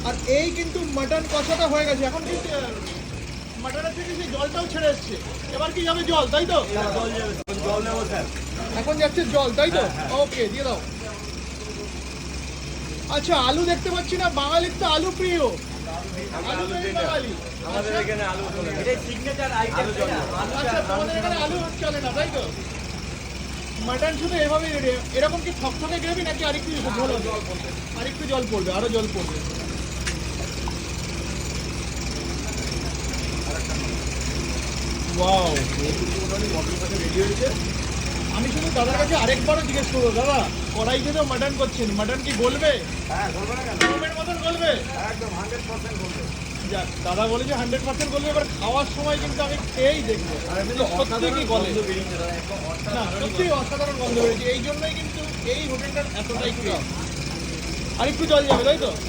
আর এই কিন্তু মাটন কষাটা হয়ে গেছে, এখন কিন্তু মাটনের থেকে সেই জলটাও ছেড়ে এসছে। এবার কি যাবে জল, তাই তো? জল যাবে, জল নেবো স্যার। এখন যাচ্ছে জল, তাই তো? ওকে, দিয়ে দাও। আচ্ছা, আলু দেখতে পাচ্ছি না, বাঙালির তো আলু প্রিয়। আলু প্রিয় বাঙালি। আমাদের এখানে আলু চলে না। এটাই সিগনেচার আইটেম, তাই না? আচ্ছা, তোমাদের এখানে আলু চলে না, তাই তো? মাটন শুধু এভাবেই রেডি। এরকম কি থকথকে গ্রেভি নাকি আরেকটু ঝোল হবে? আরেকটু জল পড়বে, আরো জল পড়বে। ওয়াও, রেডি হয়েছে। আমি শুধু দাদার কাছে আরেকবারও জিজ্ঞেস করবো, দাদা কড়াইতে তো মাটন করছেন, মাটন কি গলবে? হ্যাঁ, বলবো না কেন? গরমের মতন গলবে? একদম 100% বলবো। যাক, দাদা বলেছে 100% গলবে। এবার খাওয়ার সময় কিন্তু আমি খেয়েই দেখবো সত্যি কি গলে। না, সত্যি অসাধারণ গন্ধ বেরিয়েছে। এই জন্যই কিন্তু এই হোটেলটার এতটাই প্রিয়। আর একটু জল যাবে, তাই তো?